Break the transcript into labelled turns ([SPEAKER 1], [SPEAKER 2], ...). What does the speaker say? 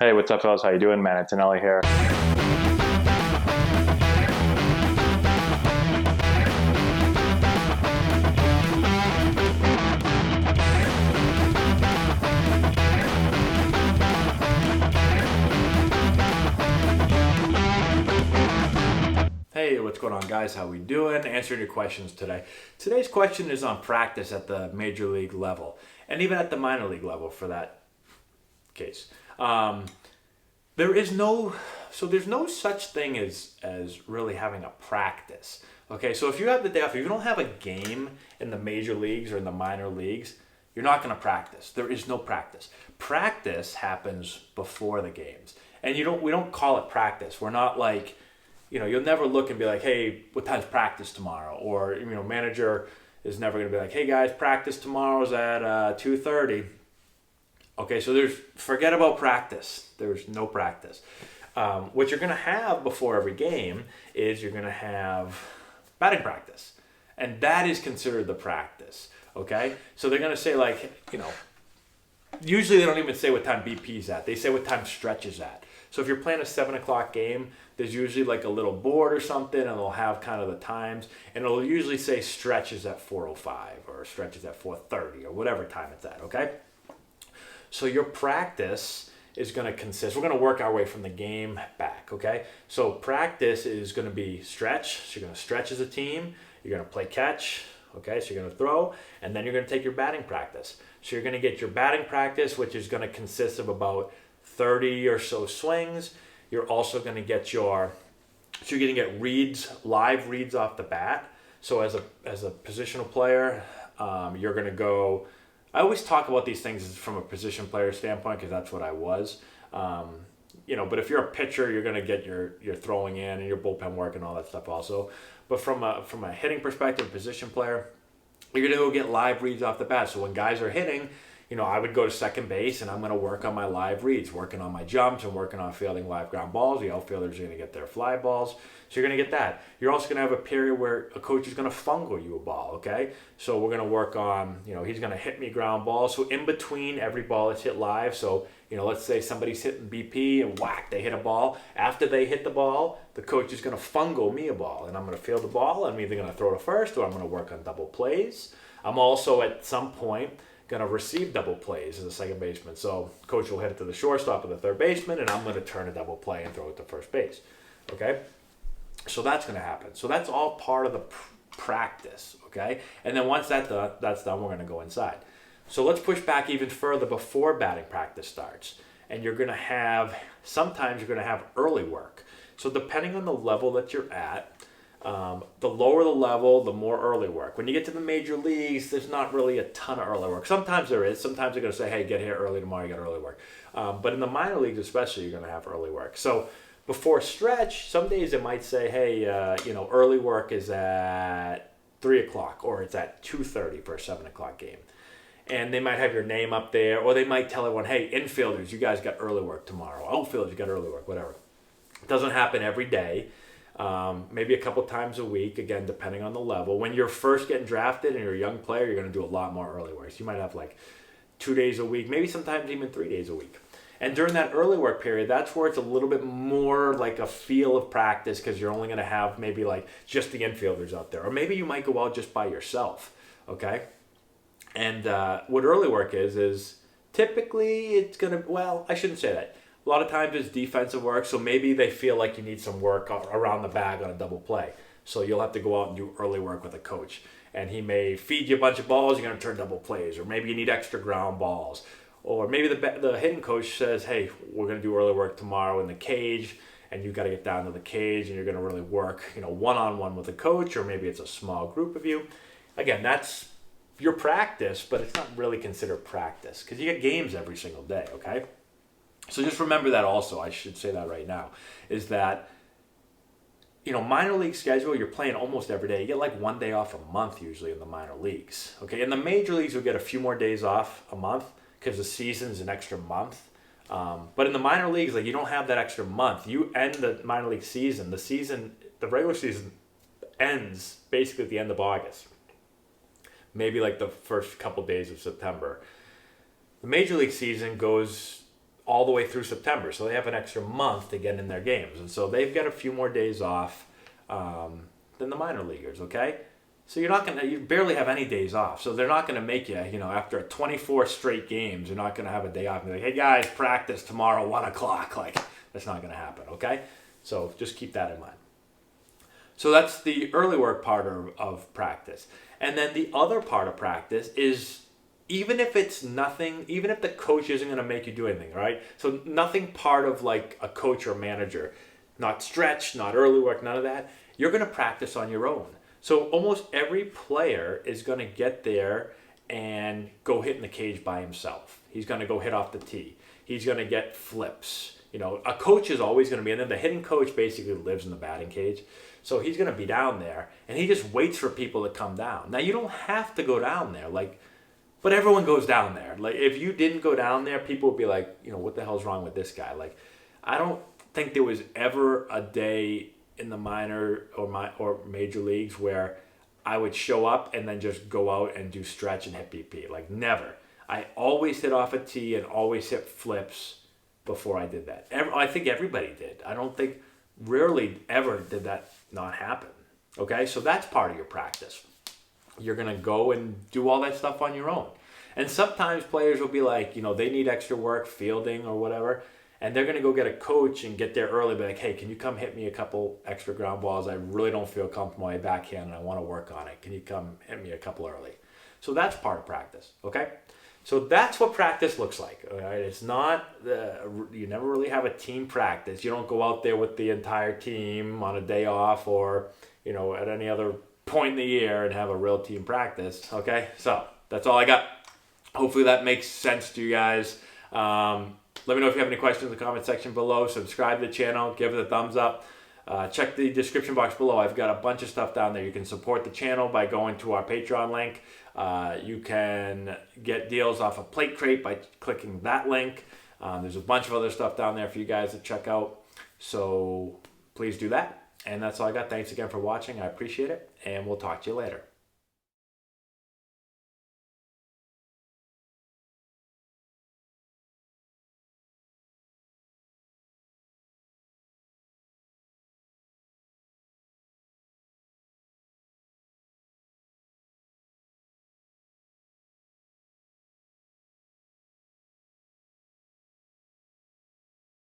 [SPEAKER 1] Hey, what's up, fellas? How you doing, man? Antonelli here.
[SPEAKER 2] Hey, what's going on, guys? How we doing? Answering your questions today. Today's question is on practice at the major league level, and even at the minor league level for that case. Um, there is no, so there's no such thing as really having a practice. Okay, so if you have the day off, if you don't have a game in the major leagues or in the minor leagues, you're not going to practice. There is no practice. Practice happens before the games, and we don't call it practice. We're not like, you'll never look and be like, hey, what time's practice tomorrow? Or, manager is never going to be like, hey guys, practice tomorrow's at 2:30. Okay, so forget about practice. There's no practice. What you're going to have before every game is you're going to have batting practice. And that is considered the practice. Okay, so they're going to say like, usually they don't even say what time BP's at. They say what time stretch is at. So if you're playing a 7 o'clock game, there's usually like a little board or something, and they'll have kind of the times, and it'll usually say stretches at 4:05 or stretches at 4:30 or whatever time it's at. Okay. So your practice is going to consist. We're going to work our way from the game back. Okay. So practice is going to be stretch. So you're going to stretch as a team. You're going to play catch. Okay, so you're going to throw, and then you're going to take your batting practice. So you're going to get your batting practice, which is going to consist of about 30 or so swings. You're also going to get so you're going to get live reads off the bat. So as a positional player, you're going to go. I always talk about these things from a position player standpoint because that's what I was. But if you're a pitcher, you're going to get your throwing in and your bullpen work and all that stuff also. But from a hitting perspective, position player, you're going to go get live reads off the bat. So when guys are hitting, I would go to second base and I'm going to work on my live reads, working on my jumps and working on fielding live ground balls. The outfielders are going to get their fly balls. So you're going to get that. You're also going to have a period where a coach is going to fungal you a ball, okay? So we're going to work on, he's going to hit me ground balls. So in between every ball that's hit live, so, let's say somebody's hitting BP and whack, they hit a ball. After they hit the ball, the coach is going to fungal me a ball. And I'm going to field the ball. I'm either going to throw to first or I'm going to work on double plays. I'm also at some point going to receive double plays as a second baseman. So coach will hit it to the shortstop or the third baseman, and I'm going to turn a double play and throw it to first base. Okay? So that's going to happen. So that's all part of the practice. Okay? And then once that's done, we're going to go inside. So let's push back even further before batting practice starts. And sometimes you're going to have early work. So depending on the level that you're at, the lower the level, the more early work. When you get to the major leagues, there's not really a ton of early work. Sometimes there is. Sometimes they're going to say, hey, get here early tomorrow, you got early work. But in the minor leagues especially, you're going to have early work. So before stretch, some days it might say, hey, early work is at 3 o'clock or it's at 2:30 for a 7 o'clock game. And they might have your name up there, or they might tell everyone, hey, infielders, you guys got early work tomorrow. Outfielders, you got early work, whatever. It doesn't happen every day. Maybe a couple times a week, again, depending on the level. When you're first getting drafted and you're a young player, you're going to do a lot more early work. So you might have like 2 days a week, maybe sometimes even 3 days a week. And during that early work period, that's where it's a little bit more like a feel of practice because you're only going to have maybe like just the infielders out there. Or maybe you might go out just by yourself, okay? And what early work is typically it's going to, well, I shouldn't say that. A lot of times it's defensive work, so maybe they feel like you need some work around the bag on a double play. So you'll have to go out and do early work with a coach. And he may feed you a bunch of balls, you're going to turn double plays. Or maybe you need extra ground balls. Or maybe the hitting coach says, hey, we're going to do early work tomorrow in the cage, and you've got to get down to the cage, and you're going to really work one-on-one with a coach, or maybe it's a small group of you. Again, that's your practice, but it's not really considered practice because you get games every single day, okay? So just remember that also, I should say that right now, is that, minor league schedule, you're playing almost every day. You get like 1 day off a month usually in the minor leagues. Okay, in the major leagues, you'll get a few more days off a month because the season's an extra month. But in the minor leagues, like you don't have that extra month. You end the minor league season. The regular season ends basically at the end of August. Maybe like the first couple days of September. The major league season goes all the way through September. So they have an extra month to get in their games. And so they've got a few more days off than the minor leaguers, okay? So you barely have any days off. So they're not going to make you, after 24 straight games, you're not going to have a day off and be like, hey guys, practice tomorrow, 1 o'clock. Like, that's not going to happen, okay? So just keep that in mind. So that's the early work part of practice. And then the other part of practice is, even if it's nothing, even if the coach isn't going to make you do anything, right? So nothing part of like a coach or manager, not stretch, not early work, none of that. You're going to practice on your own. So almost every player is going to get there and go hit in the cage by himself. He's going to go hit off the tee. He's going to get flips. A coach is always going to be, and then the hitting coach basically lives in the batting cage. So he's going to be down there, and he just waits for people to come down. Now, you don't have to go down there, but everyone goes down there. Like, if you didn't go down there, people would be like, what the hell's wrong with this guy? Like, I don't think there was ever a day in the minor or major leagues where I would show up and then just go out and do stretch and hit BP. Like, never. I always hit off a tee and always hit flips before I did that. I think everybody did. I don't think, rarely ever did that not happen. Okay, so that's part of your practice. You're going to go and do all that stuff on your own. And sometimes players will be like, they need extra work, fielding or whatever, and they're going to go get a coach and get there early, be like, hey, can you come hit me a couple extra ground balls? I really don't feel comfortable with my backhand and I want to work on it. Can you come hit me a couple early? So that's part of practice, okay? So that's what practice looks like, all right? It's not, you never really have a team practice. You don't go out there with the entire team on a day off or, at any other point in the year and have a real team practice, okay? So that's all I got. Hopefully that makes sense to you guys. Let me know if you have any questions in the comment section below. Subscribe to the channel. Give it a thumbs up. Check the description box below. I've got a bunch of stuff down there. You can support the channel by going to our Patreon link. You can get deals off of Plate Crate by clicking that link. There's a bunch of other stuff down there for you guys to check out. So please do that. And that's all I got. Thanks again for watching. I appreciate it. And we'll talk to you later.